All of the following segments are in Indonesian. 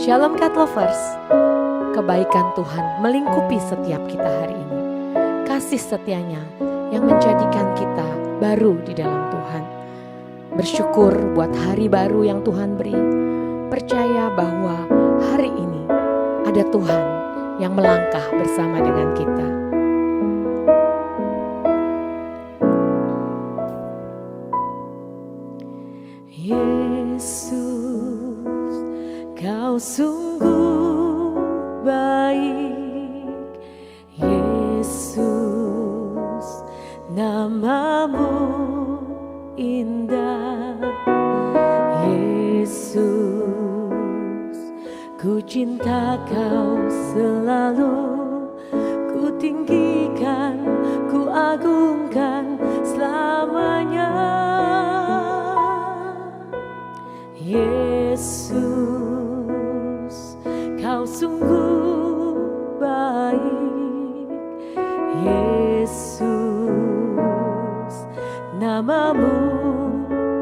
Shalom God Lovers, kebaikan Tuhan melingkupi setiap kita hari ini. Kasih setianya yang menjadikan kita baru di dalam Tuhan. Bersyukur buat hari baru yang Tuhan beri. Percaya bahwa hari ini ada Tuhan yang melangkah bersama dengan kita. Yesus, Kau sungguh baik. Yesus, namamu indah. Yesus, ku cinta Kau selalu. Ku tinggikan, ku agungkan selamanya. Yesus, Kau sungguh baik. Yesus, namamu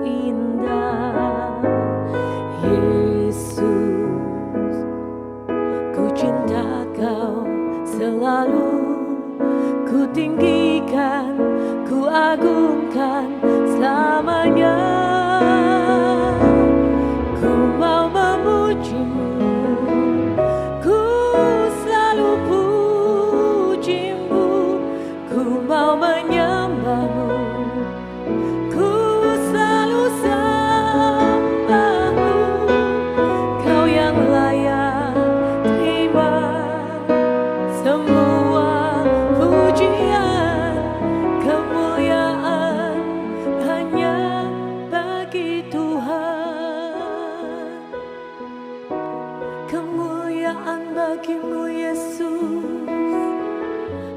indah. Yesus, ku cinta Kau selalu. Ku tinggikan, ku agungkan selamanya. Ku mau memujimu, ku selalu pujimu. Ku mau menyembahmu, ku selalu sembahmu. Kau yang layak terima semua pujian. Kemuliaan hanya bagi Tuhan. Kemuliaan bagimu Yesus.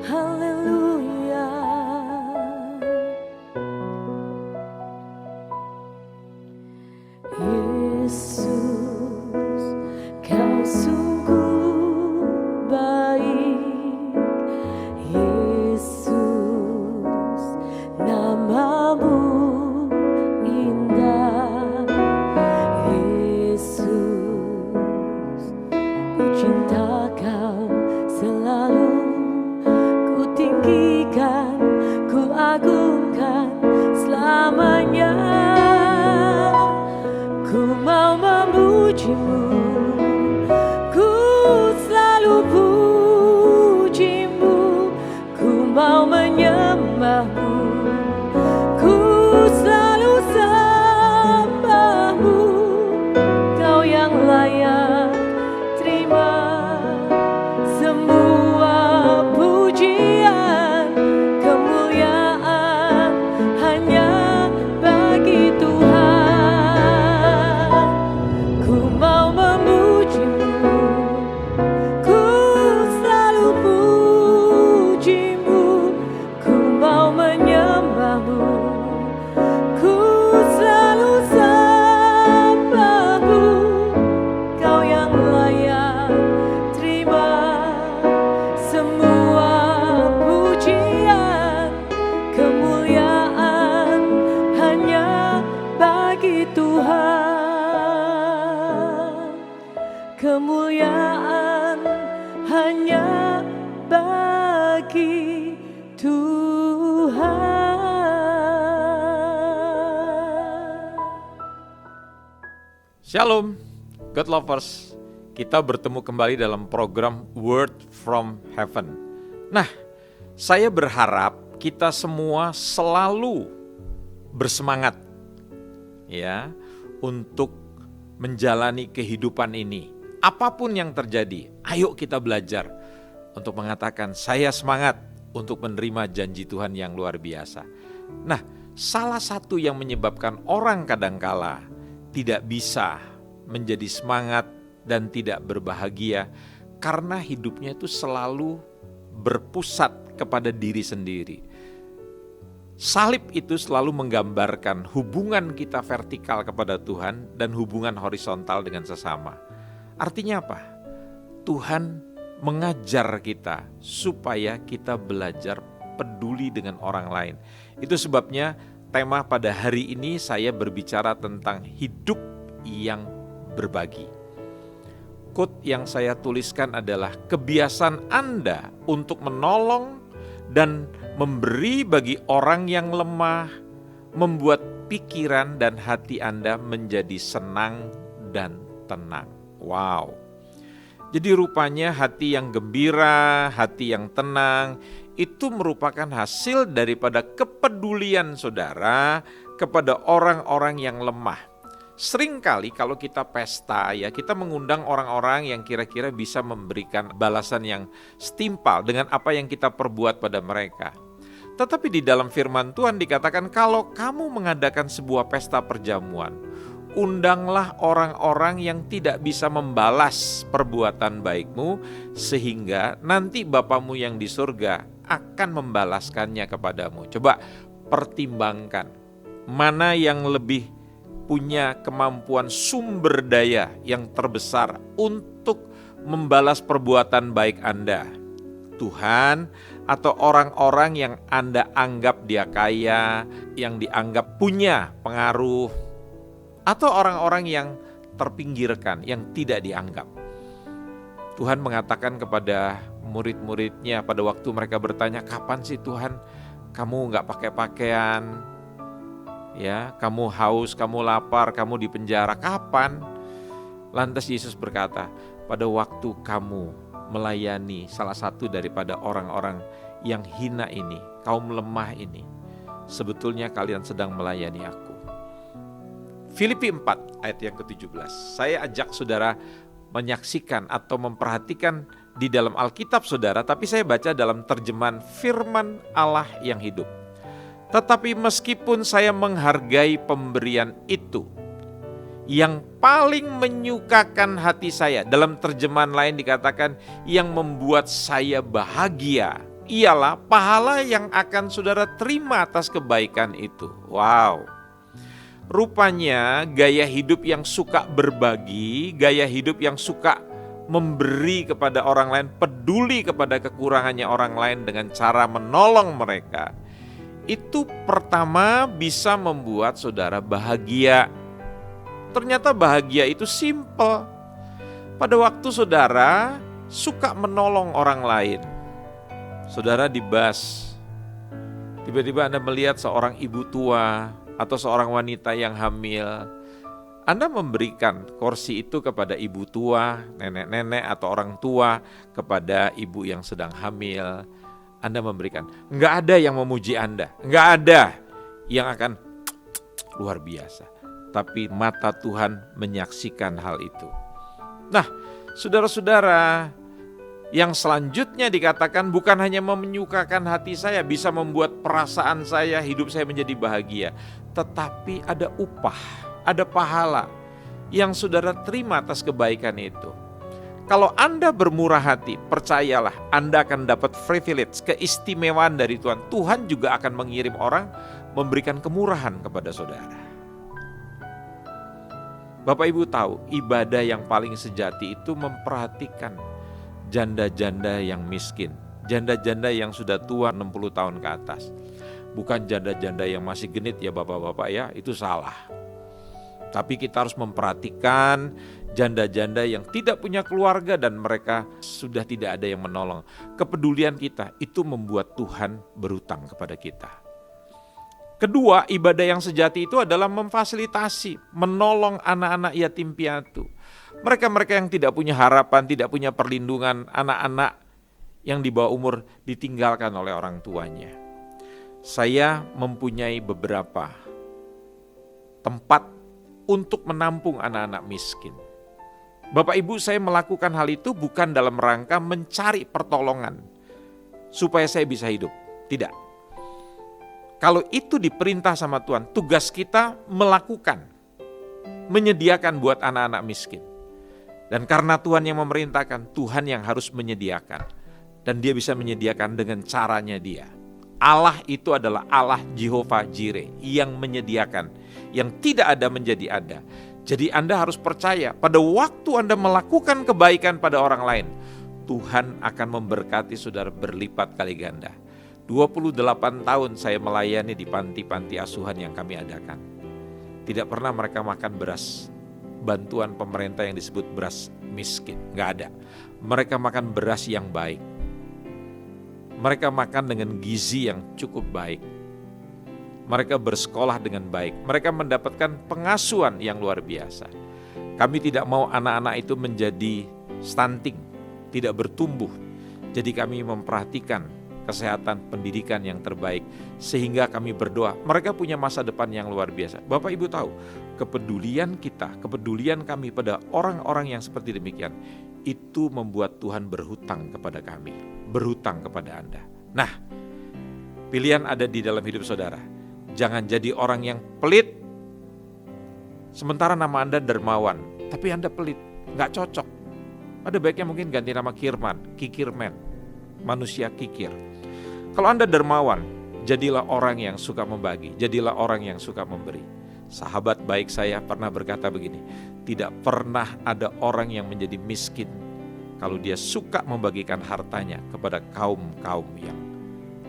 Haleluya. Yesus, Kau sungguh baik. Yesus, namamu indah. Yesus, ku cinta Kau selalu. Ku tinggikan, ku agungkan selamanya. Ku mau memujimu, ku selalu pujimu. Ku mau menyembahmu, ku selalu sembahmu. Kau yang layak terima semua pujian. Kemuliaan hanya bagi Tuhan. Ku mau memujimu, ku selalu pujimu. Ku mau menyembahmu, ku selalu sembahmu. Kau yang layak terima semua pujian. Kemuliaan hanya bagi Tuhan. Kemuliaan hanya bagi Tuhan. Shalom, God Lovers. Kita bertemu kembali dalam program Word from Heaven. Nah, saya berharap kita semua selalu bersemangat ya untuk menjalani kehidupan ini. Apapun yang terjadi, ayo kita belajar untuk mengatakan saya semangat untuk menerima janji Tuhan yang luar biasa. Nah, salah satu yang menyebabkan orang kadangkala tidak bisa menjadi semangat dan tidak berbahagia karena hidupnya itu selalu berpusat kepada diri sendiri. Salib itu selalu menggambarkan hubungan kita vertikal kepada Tuhan dan hubungan horizontal dengan sesama. Artinya apa? Tuhan mengajar kita supaya kita belajar peduli dengan orang lain. Itu sebabnya tema pada hari ini saya berbicara tentang hidup yang berbagi. quote yang saya tuliskan adalah kebiasaan Anda untuk menolong dan memberi bagi orang yang lemah membuat pikiran dan hati Anda menjadi senang dan tenang. Wow. Jadi rupanya hati yang gembira, hati yang tenang itu merupakan hasil daripada kepedulian saudara kepada orang-orang yang lemah. Seringkali kalau kita pesta ya, kita mengundang orang-orang yang kira-kira bisa memberikan balasan yang setimpal dengan apa yang kita perbuat pada mereka. Tetapi di dalam firman Tuhan dikatakan kalau kamu mengadakan sebuah pesta perjamuan, undanglah orang-orang yang tidak bisa membalas perbuatan baikmu, sehingga nanti Bapamu yang di surga akan membalaskannya kepadamu. Coba pertimbangkan mana yang lebih punya kemampuan sumber daya yang terbesar untuk membalas perbuatan baik Anda. Tuhan atau orang-orang yang Anda anggap dia kaya, yang dianggap punya pengaruh, atau orang-orang yang terpinggirkan, yang tidak dianggap. Tuhan mengatakan kepada murid-muridnya pada waktu mereka bertanya, kapan sih Tuhan kamu gak pakai pakaian? Ya, kamu haus, kamu lapar, kamu di penjara, kapan? Lantas Yesus berkata, pada waktu kamu melayani salah satu daripada orang-orang yang hina ini, kaum lemah ini, sebetulnya kalian sedang melayani aku. Filipi 4 ayat yang ke-17. Saya ajak saudara menyaksikan atau memperhatikan di dalam Alkitab saudara, tapi saya baca dalam terjemahan firman Allah yang hidup. Tetapi meskipun saya menghargai pemberian itu, yang paling menyukakan hati saya, dalam terjemahan lain dikatakan yang membuat saya bahagia, ialah pahala yang akan saudara terima atas kebaikan itu. Wow. Rupanya gaya hidup yang suka berbagi, gaya hidup yang suka memberi kepada orang lain, peduli kepada kekurangannya orang lain dengan cara menolong mereka, itu pertama bisa membuat saudara bahagia. Ternyata bahagia itu simple. Pada waktu saudara suka menolong orang lain, saudara di bus, tiba-tiba Anda melihat seorang ibu tua atau seorang wanita yang hamil, Anda memberikan kursi itu kepada ibu tua, nenek-nenek atau orang tua, kepada ibu yang sedang hamil. Anda memberikan, enggak ada yang memuji Anda, enggak ada yang akan luar biasa. Tapi mata Tuhan menyaksikan hal itu. Nah, saudara-saudara, yang selanjutnya dikatakan bukan hanya menyukakan hati saya, bisa membuat perasaan saya, hidup saya menjadi bahagia, tetapi ada upah, ada pahala yang saudara terima atas kebaikan itu. Kalau Anda bermurah hati, percayalah Anda akan dapat privilege, keistimewaan dari Tuhan. Tuhan juga akan mengirim orang memberikan kemurahan kepada saudara. Bapak Ibu tahu, ibadah yang paling sejati itu memperhatikan janda-janda yang miskin, janda-janda yang sudah tua 60 tahun ke atas. Bukan janda-janda yang masih genit ya bapak-bapak ya, itu salah. Tapi kita harus memperhatikan janda-janda yang tidak punya keluarga dan mereka sudah tidak ada yang menolong. Kepedulian kita itu membuat Tuhan berutang kepada kita. Kedua, ibadah yang sejati itu adalah memfasilitasi, menolong anak-anak yatim piatu. Mereka-mereka yang tidak punya harapan, tidak punya perlindungan, anak-anak yang di bawah umur ditinggalkan oleh orang tuanya. Saya mempunyai beberapa tempat untuk menampung anak-anak miskin. Bapak Ibu, saya melakukan hal itu bukan dalam rangka mencari pertolongan supaya saya bisa hidup. Tidak. Kalau itu diperintah sama Tuhan, tugas kita melakukan, menyediakan buat anak-anak miskin. Dan karena Tuhan yang memerintahkan, Tuhan yang harus menyediakan. Dan dia bisa menyediakan dengan caranya dia. Allah itu adalah Allah Jehovah Jireh yang menyediakan, yang tidak ada menjadi ada. Jadi Anda harus percaya pada waktu Anda melakukan kebaikan pada orang lain, Tuhan akan memberkati saudara berlipat kali ganda. 28 tahun saya melayani di panti-panti asuhan yang kami adakan. Tidak pernah mereka makan beras, bantuan pemerintah yang disebut beras miskin, nggak ada. Mereka makan beras yang baik. Mereka makan dengan gizi yang cukup baik. Mereka bersekolah dengan baik. Mereka mendapatkan pengasuhan yang luar biasa. Kami tidak mau anak-anak itu menjadi stunting, tidak bertumbuh. Jadi kami memperhatikan kesehatan pendidikan yang terbaik, sehingga kami berdoa mereka punya masa depan yang luar biasa. Bapak Ibu tahu, kepedulian kita, kepedulian kami pada orang-orang yang seperti demikian, itu membuat Tuhan berhutang kepada kami, berhutang kepada Anda. Nah, pilihan ada di dalam hidup saudara. Jangan jadi orang yang pelit, sementara nama Anda dermawan, tapi Anda pelit, gak cocok. Ada baiknya mungkin ganti nama Kirman, Kikirman, manusia kikir. Kalau Anda dermawan, jadilah orang yang suka membagi, jadilah orang yang suka memberi. Sahabat baik saya pernah berkata begini, tidak pernah ada orang yang menjadi miskin kalau dia suka membagikan hartanya kepada kaum-kaum yang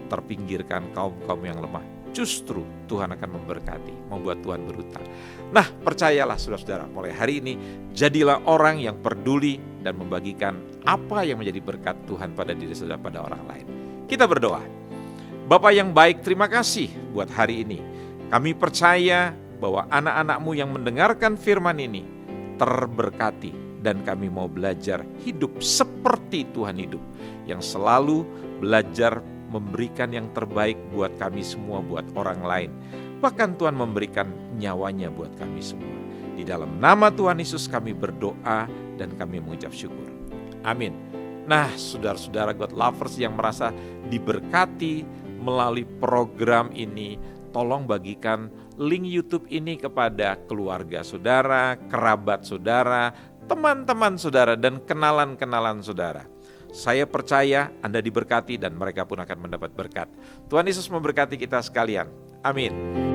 terpinggirkan, kaum-kaum yang lemah. Justru Tuhan akan memberkati, membuat Tuhan berhutang. Nah, percayalah saudara-saudara, mulai hari ini jadilah orang yang peduli dan membagikan apa yang menjadi berkat Tuhan pada diri saudara, pada orang lain. Kita berdoa. Bapa yang baik, terima kasih buat hari ini. Kami percaya bahwa anak-anak-Mu yang mendengarkan firman ini terberkati, dan kami mau belajar hidup seperti Tuhan hidup, yang selalu belajar memberikan yang terbaik buat kami semua, buat orang lain. Bahkan Tuhan memberikan nyawanya buat kami semua. Di dalam nama Tuhan Yesus kami berdoa dan kami mengucap syukur. Amin. Nah, saudara-saudara God Lovers yang merasa diberkati melalui program ini, tolong bagikan link YouTube ini kepada keluarga saudara, kerabat saudara, teman-teman saudara, dan kenalan-kenalan saudara. Saya percaya Anda diberkati dan mereka pun akan mendapat berkat. Tuhan Yesus memberkati kita sekalian. Amin.